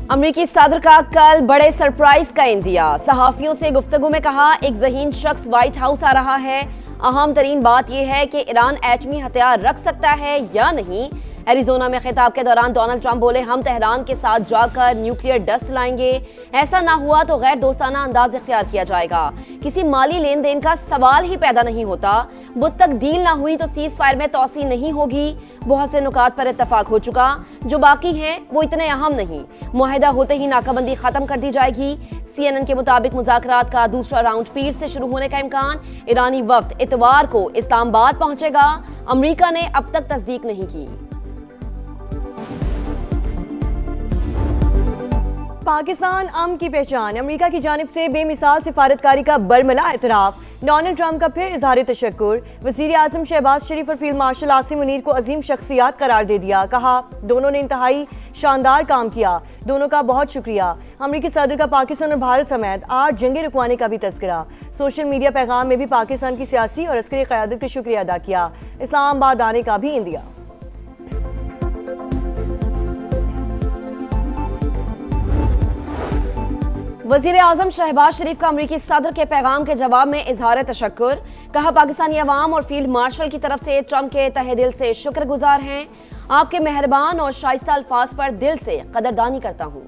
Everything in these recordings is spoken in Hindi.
अमरीकी सदर का कल बड़े सरप्राइज का इंदिया। सहाफियों से गुफ्तगू में कहा, एक ज़हीन शख्स व्हाइट हाउस आ रहा है। अहम तरीन बात यह है कि ईरान एटमी हथियार रख सकता है या नहीं। एरिजोना में खिताब के दौरान डोनाल्ड ट्रंप बोले, हम तेहरान के साथ जाकर न्यूक्लियर डस्ट लाएंगे। ऐसा ना हुआ तो गैर दोस्ताना अंदाज इख्तियार किया जाएगा। किसी माली लेन देन का सवाल ही पैदा नहीं होता। बुध तक डील ना हुई तो सीज फायर में तोसी नहीं होगी। बहुत से नुकात पर इत्तफाक हो चुका, जो बाकी हैं वो इतने अहम नहीं। मुआहिदा होते ही नाकाबंदी खत्म कर दी जाएगी। CNN के मुताबिक मुज़ाकरात का दूसरा राउंड पीर से शुरू होने का इम्कान। ईरानी वफ्द इतवार को इस्लामाबाद पहुंचेगा। अमरीका ने अब तक तस्दीक नहीं की। पाकिस्तान अमन की पहचान। अमेरिका की जानिब से बेमिसाल सिफारतकारी का बरमला एतराफ। डोनाल्ड ट्रंप का फिर इजहार तशक्कुर। वज़ीर आज़म शहबाज शरीफ और फील्ड मार्शल आसिम मुनीर को अजीम शख्सियात करार दे दिया। कहा, दोनों ने इंतहाई शानदार काम किया। दोनों का बहुत शुक्रिया। अमरीकी सदर का पाकिस्तान और भारत समेत 8 जंगे रुकवाने का भी तज़किरा। सोशल मीडिया पैगाम में भी पाकिस्तान की सियासी और अस्करी क़यादत का शुक्रिया अदा किया। इस्लामाबाद आने का भी इंदिया। वज़ीर आज़म शहबाज शरीफ का अमरीकी सदर के पैगाम के जवाब में इजहार तशक्कुर। कहा, पाकिस्तानी अवाम और फील्ड मार्शल की तरफ से ट्रंप के तहे दिल से शुक्रगुजार हैं। आपके मेहरबान और शाइस्ता अल्फाज पर दिल से कदरदानी करता हूँ।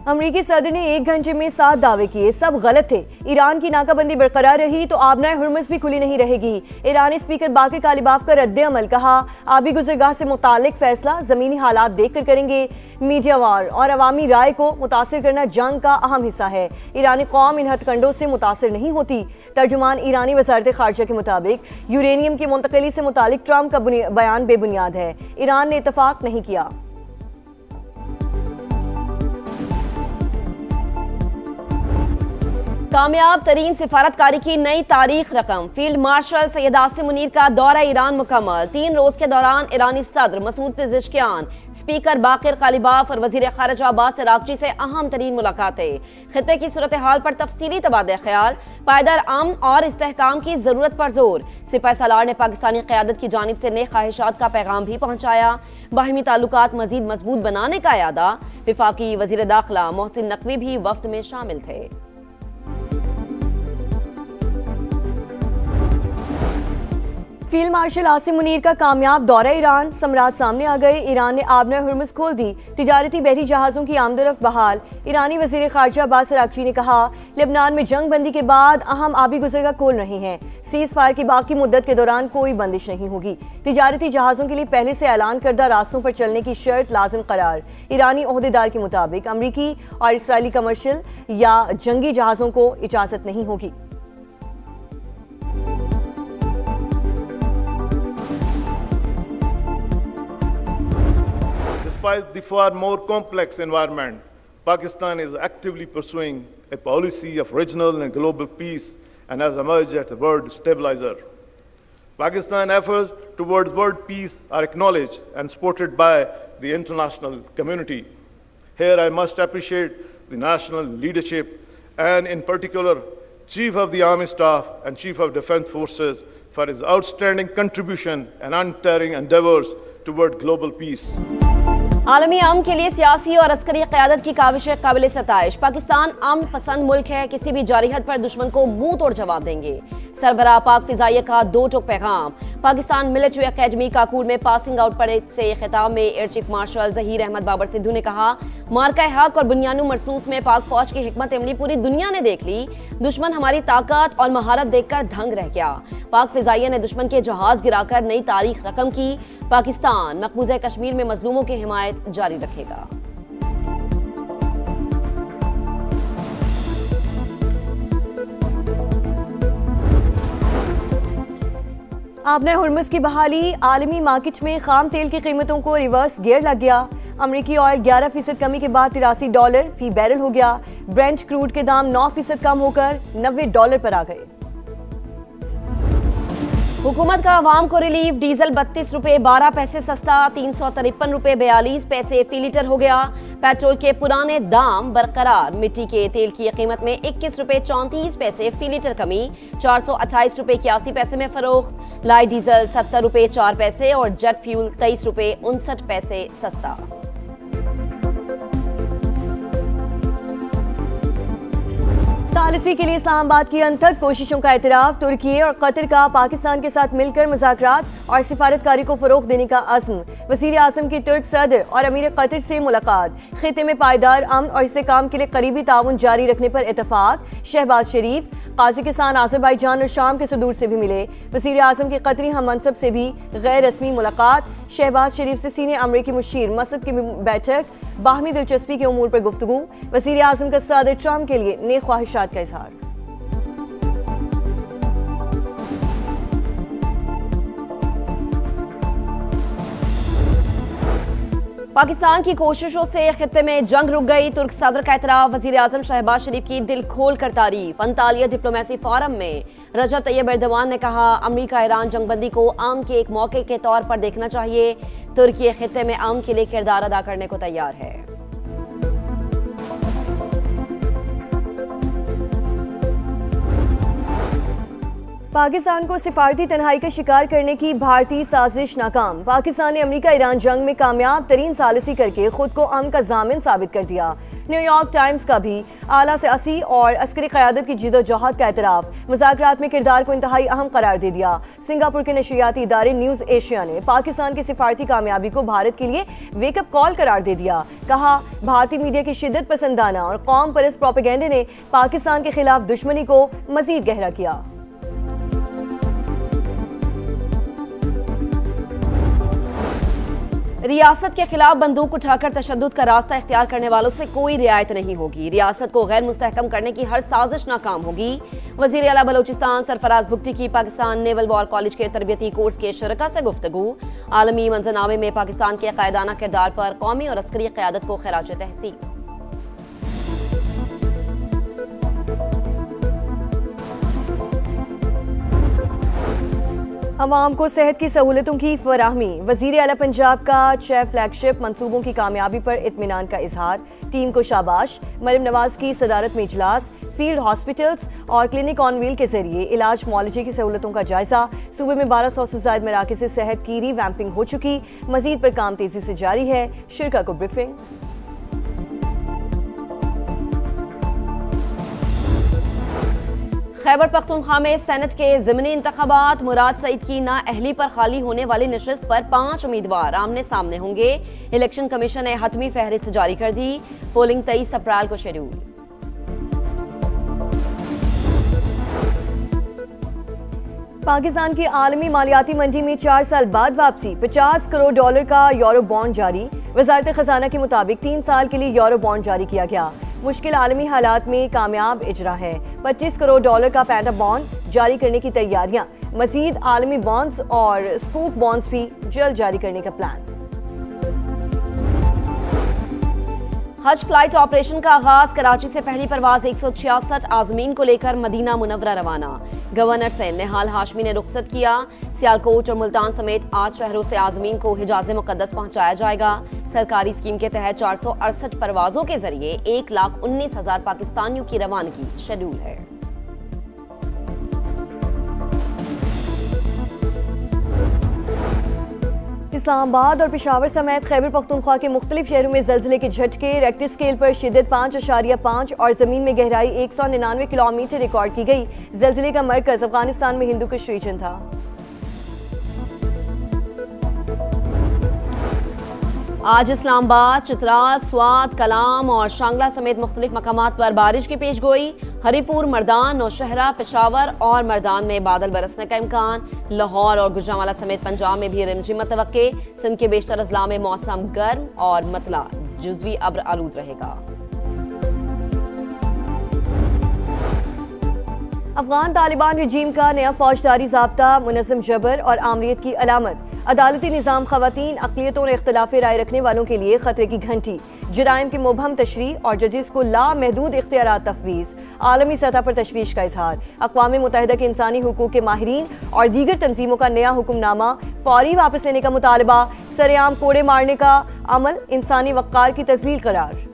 अमरीकी सदर ने 1 घंटे में 7 दावे किए, सब गलत थे। ईरान की नाकाबंदी बरकरार रही तो आबनाए हुर्मुज़ भी खुली नहीं रहेगी। ईरानी स्पीकर बाकिर कालिबाफ का रद्द अमल। कहा, आबी गुज़रगाह से मुतालिक फैसला ज़मीनी हालात देखकर करेंगे। मीडिया वार और अवामी राय को मुतासिर करना जंग का अहम हिस्सा है। ईरानी कौम इन हथकंडों से मुतासिर नहीं होती। तर्जुमान ईरानी वज़ारत ख़ारजा के मुताबिक यूरेनियम की मुंतकली से मुतालिक ट्रंप का बयान बेबुनियाद है। ईरान ने इतफाक नहीं किया। कामयाब तरीन सिफारतकारी की नई तारीख रकम। फील्ड मार्शल सैयद आसिम मुनीर का दौरा ईरान मुकम्मल। 3 रोज के दौरान ईरानी सदर मसूद पेज़ेश्कियान, स्पीकर बाकिर कालिबाफ और वजीर खारजा अब्बास अरागची से अहम तरीन मुलाकातें। खित्ते की सूरत हाल पर तफसीली तबादला ख्याल। पायदार अमन और इस्तेहकाम की जरूरत पर जोर। सिपाही सालार ने पाकिस्तानी क़यादत की जानिब से नए ख्वाहिशात का पैगाम भी पहुंचाया। बाहिमी ताल्लुकात मजीद मजबूत बनाने का इरादा। वफाकी वजीर दाखिला मोहसिन नकवी भी वफ्द में शामिल थे। फील्ड मार्शल आसिम मुनीर का कामयाब दौरा ईरान। समरात सामने आ गए। ईरान ने आबनाए हुर्मुज़ खोल दी। तिजारती बहरी जहाज़ों की आमदरफ्त बहाल। ईरानी वज़ीर ख़ारजा अब्बास अरागची ने कहा, लेबनान में जंग बंदी के बाद अहम आबी गुज़रगाह खोल रहे हैं। सीज़ फायर की बाकी मुद्दत के दौरान कोई बंदिश नहीं होगी। तिजारती जहाज़ों के लिए पहले से ऐलान करदा रास्तों पर चलने की शर्त लाजिम करार। ईरानी ओहदेदार के मुताबिक अमरीकी और इसराइली कमर्शियल या जंगी जहाज़ों को इजाज़त नहीं होगी। Despite the far more complex environment, Pakistan is actively pursuing a policy of regional and global peace and has emerged as a world stabilizer. Pakistan's efforts towards world peace are acknowledged and supported by the international community. Here I must appreciate the national leadership and in particular Chief of the Army Staff and Chief of Defense Forces for his outstanding contribution and untiring endeavors toward global peace. आलमी अमन के लिए सियासी और अस्करी क़यादत की काविशें काबिल सताइश। पाकिस्तान अमन पसंद मुल्क है, किसी भी जारिहत पर दुश्मन को मुंह तोड़ जवाब देंगे। सरबराह पाक फिजाइया का 2 टोक पैगाम। पाकिस्तान मिलिट्री अकेडमी काकूर में पासिंग आउट परेड से खिताब में air chief marshal Zaheer Ahmed Babar Sidhu ने कहा, मार्का हक और बुनियानु मरसूस में पाक फौज की हिकमत अमली पूरी दुनिया ने देख ली। दुश्मन हमारी ताकत और महारत देखकर दंग रह गया। पाक फिजाइया ने दुश्मन के जहाज गिराकर नई तारीख रकम की। पाकिस्तान मकबूजा कश्मीर में मजलूमों की हिमायत जारी रखेगा। आबनाए हुर्मुज़ की बहाली। आलमी मार्केट में खाम तेल की कीमतों को रिवर्स गियर लग गया। अमरीकी ऑयल 11% कमी के बाद $83 फी बैरल हो गया। ब्रेंट क्रूड के दाम 9% कम होकर $90 पर आ गए। हुकूमत का आवाम को रिलीफ। डीजल 32 रुपए 12 पैसे सस्ता, 353 रुपए 42 पैसे फी लीटर हो गया। पेट्रोल के पुराने दाम बरकरार। मिट्टी के तेल की कीमत में 21 रुपए 34 पैसे फी लीटर कमी, 428 रुपए 81 पैसे में फरोख्त। लाइट डीजल 70 रुपए 4 पैसे और जेट फ्यूल 23 रुपए 59 पैसे सस्ता। सालिसी के लिए इस्लामाबाद की अनथक कोशिशों का एतराफ। तुर्की और कतर का पाकिस्तान के साथ मिलकर मुज़ाकरात और सिफारतकारी को फरोग देने का अज़्म। वज़ीर आज़म की तुर्क सदर और अमीर कतर से मुलाकात। खिते में पायदार अमन और इस्तेहकाम के लिए करीबी ताउन जारी रखने पर इतफाक। शहबाज शरीफ काज़ाकिस्तान, आज़रबाईजान और शाम के सदूर से भी मिले। वज़ीर आज़म की कतरी हम मनसब से भी गैर रस्मी मुलाकात। शहबाज शरीफ से सीनियर अमरीकी मुशीर मसद की बैठक। बाहमी दिलचस्पी के उमूर पर गुफ्तगू। वज़ीर आज़म का सदर ट्रंप के लिए नेक ख्वाहिशात का इजहार। पाकिस्तान की कोशिशों से खित्ते में जंग रुक गई। तुर्क सदर का एतराफ। वज़ीर आज़म शहबाज शरीफ की दिल खोल कर तारीफ। अंतालिया डिप्लोमेसी फोरम में रजब तैयब एर्दोगान ने कहा, अमरीका ईरान जंगबंदी को अमन के एक मौके के तौर पर देखना चाहिए। तुर्की खित्ते में अमन के लिए किरदार अदा करने को तैयार है। पाकिस्तान को सिफारती तन्हाई का शिकार करने की भारतीय साजिश नाकाम। पाकिस्तान ने अमेरिका ईरान जंग में कामयाब तरीन सालिसी करके खुद को अमन का जामिन साबित कर दिया। न्यूयॉर्क टाइम्स का भी आला सियासी और अस्करी क़यादत की जिदोजहद का एतराफ। मुज़ाकरात में किरदार को इंतहाई अहम करार दे दिया। सिंगापुर के नशरियाती इदारे न्यूज़ एशिया ने पाकिस्तान की सिफारती कामयाबी को भारत के लिए वेकअप कॉल करार दे दिया। कहा, भारतीय मीडिया की शिद्दत पसंदाना और कौम परस्त प्रोपेगेंडे ने पाकिस्तान के खिलाफ दुश्मनी को मजीद गहरा किया। रियासत के खिलाफ बंदूक उठाकर तशद्दुद का रास्ता इख्तियार करने वालों से कोई रियायत नहीं होगी। रियासत को गैर मुस्तहकम करने की हर साजिश नाकाम होगी। वज़ीर आला बलोचिस्तान सरफराज भुट्टी की पाकिस्तान नेवल वॉर कॉलेज के तरबियती कोर्स के शुरका से गुफ्तगू। आलमी मंजरनामे में पाकिस्तान के कायदाना किरदार पर कौमी और अस्करी क़यादत को खिराज तहसीन। अवाम को सेहत की सहूलतों की फराहमी। वज़ीर आला पंजाब का 6 फ्लैगशिप मंसूबों की कामयाबी पर इत्मीनान का इजहार। टीम को शाबाश। मरियम नवाज की सदारत में इजलास। फील्ड हॉस्पिटल्स और क्लिनिक ऑन व्हील के जरिए इलाज मुआलजे की सहूलतों का जायजा। सूबे में 1200 से ज्यादा मराकज़ से सेहत की रीवैम्पिंग हो चुकी। मजीद पर काम तेजी से जारी है। शिरका को ब्रीफिंग। खैबर पख्तूनख्वा में सेनेट के ज़िमनी इंतखाबात। मुराद सईद की नाअहली पर खाली होने वाली नशिस्त पर 5 उम्मीदवार आमने सामने होंगे। इलेक्शन कमीशन ने हतमी फहरिस्त जारी कर दी। पोलिंग 23 अप्रैल को शेड्यूल। पाकिस्तान की आलमी मालियाती मंडी में 4 साल बाद वापसी। $50 करोड़ का यूरो बॉन्ड जारी। वज़ारत खजाना के मुताबिक 3 साल के लिए यूरो बॉन्ड जारी किया गया। मुश्किल आलमी हालात में कामयाब इजरा है। $25 करोड़ का पैंटा बॉन्ड जारी करने की तैयारियां। मजीद आलमी बॉन्ड्स और स्कूप बॉन्ड्स भी जल्द जारी करने का प्लान। हज फ्लाइट ऑपरेशन का आगाज। कराची से पहली परवाज 166 आज़मीन को लेकर मदीना मुनव्वरा रवाना। गवर्नर से निहाल हाशमी ने रुखसत किया। सियालकोट और मुल्तान समेत 8 शहरों से आज़मीन को हिजाज़े मुक़द्दस पहुंचाया जाएगा। सरकारी स्कीम के तहत 468 परवाजों के जरिए 1,19,000 पाकिस्तानियों की रवानगी शेड्यूल है। इस्लामाबाद और पेशावर समेत खैबर पख्तूनख्वा के मुख्तलिफ शहरों में ज़लज़ले के झटके। रेक्टर स्केल पर शिद्दत 5.5 और ज़मीन में गहराई 199 किलोमीटर रिकॉर्ड की गई। ज़लज़ले का मरकज़ अफगानिस्तान में हिंदू कुश रीजन था। आज इस्लामाबाद, चित्राल, स्वात, कलाम और शांगला समेत मुख्तलिफ मकामात पर बारिश की पेशगोई। हरीपुर, मर्दान, नौशहरा, पेशावर और मर्दान में बादल बरसने का इम्कान। लाहौर और गुजरांवाला समेत पंजाब में भी रिमझिम मतवक्के। सिंध के बेशतर अजला में मौसम गर्म और मतला जुज़वी अब्र आलूद रहेगा। अफगान तालिबान रजीम का नया फौजदारी ज़ाब्ता मुनज़्ज़म जबर और आमरीत की अलामत। अदालती निज़ाम ख़वातीन, अक़लियतों और इख्तिलाफ़ी राय रखने वालों के लिए ख़तरे की घंटी। जराइम की मुबहम तशरीह और जजेस को लामहदूद इख्तियारात तफ़वीज़। आलमी सतह पर तशवीश का इजहार। अक़वाम मुत्तहिदा के इंसानी हुकूक के माहिरीन और दीगर तंजीमों का नया हुक्मनामा फौरी वापस लेने का मुतालबा। सरेआम कोड़े मारने का अमल इंसानी वक़ार की तज़लील करार।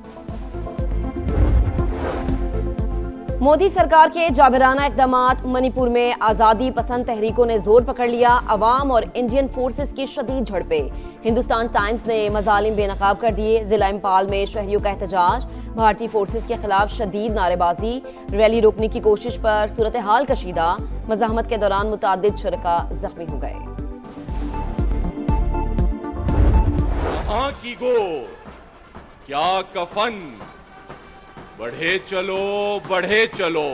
मोदी सरकार के जाबिराना इक़दामात। मणिपुर में आज़ादी पसंद तहरीकों ने जोर पकड़ लिया। अवाम और इंडियन फोर्सेस की शदीद झड़पें। हिंदुस्तान टाइम्स ने मजालिम बेनकाब कर दिए। जिला इंपाल में शहरियों का एहतजाज। भारतीय फोर्सेस के खिलाफ शदीद नारेबाजी। रैली रोकने की कोशिश पर सूरत हाल कशीदा। मज़ाहमत के दौरान मुतादिद शुरका जख्मी हो गए। कहाँ की गोर, क्या कफन, बढ़े चलो बढ़े चलो।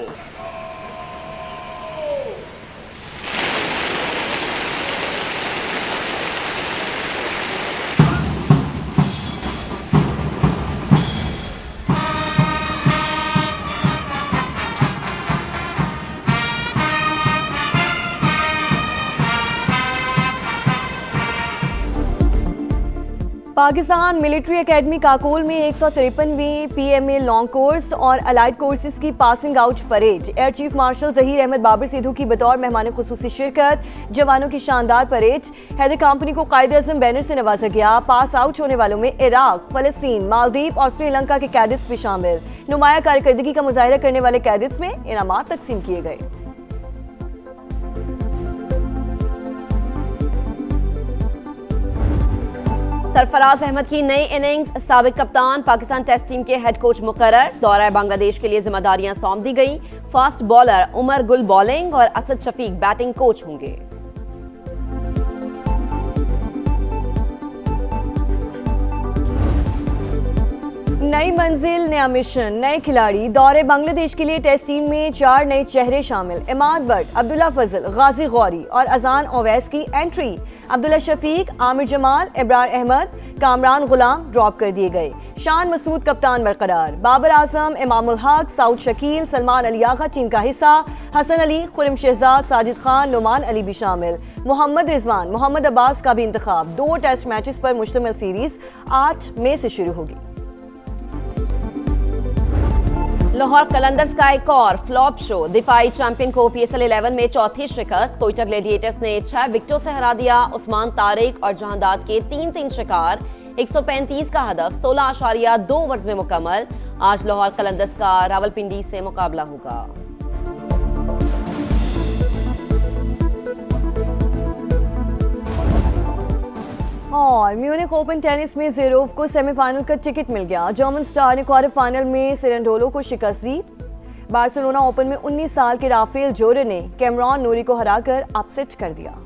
पाकिस्तान मिलिट्री एकेडमी काकोल में 153वीं PMA लॉन्ग कोर्स और अलाइड कोर्सेज की passing out parade. Air chief marshal Zaheer Ahmed Babar Sidhu की बतौर मेहमान खुसूसी शिरकत। जवानों की शानदार परेड। हैदर कंपनी को कायदे आज़म बैनर से नवाजा गया। पास आउट होने वालों में इराक, फलस्तीन, मालदीव और श्रीलंका के कैडेट्स भी शामिल। नुमाया कारकर्दगी का मुजाहिरा करने वाले कैडेट्स में इनामात तकसीम किए गए। सरफराज अहमद की नई इनिंग्स। साबिक कप्तान पाकिस्तान टेस्ट टीम के हेड कोच मुकर्रर। दौरा बांग्लादेश के लिए जिम्मेदारियां सौंप दी गई। Fast bowler Umar Gul bowling और असद शफीक बैटिंग कोच होंगे। नई मंजिल, नया मिशन, नए खिलाड़ी। दौरे बांग्लादेश के लिए टेस्ट टीम में 4 नए चेहरे शामिल। इमाद बट, अब्दुल्ला फजल, गाजी गौरी और अजान ओवैस की एंट्री। अब्दुल्ला शफीक, आमिर जमाल, इब्रार अहमद, कामरान गुलाम ड्रॉप कर दिए गए। शान मसूद कप्तान बरकरार। बाबर आजम, इमामुल हक, साउद शकील, सलमान अली आगा टीम का हिस्सा। हसन अली, खुरम शहजाद, साजिद खान, नुमान अली भी शामिल। मोहम्मद रिजवान, मोहम्मद अब्बास का भी इंतखाब। 2 टेस्ट मैचेस पर मुश्तमिल सीरीज 8 मई से शुरू होगी। लाहौर कलंदर्स का एक और फ्लॉप शो। दिफाई चैंपियन को PSL 11 में चौथी शिकस्त। कोयटा ग्लेडिएटर्स ने 6 विकेटों से हरा दिया। उस्मान तारिक और जहांदाद के 3-3 शिकार। 135 का हदफ 16.2 ओवर्स में मुकम्मल। आज लाहौर कलंदर्स का रावलपिंडी से मुकाबला होगा। और म्यूनिख ओपन टेनिस में ज़वेरेव को सेमीफाइनल का टिकट मिल गया। जर्मन स्टार ने क्वार्टर फाइनल में सेरेंडोलो को शिकस्त दी। बार्सिलोना ओपन में 19 साल के राफेल जोरे ने कैमरॉन नूरी को हराकर अपसेट कर दिया।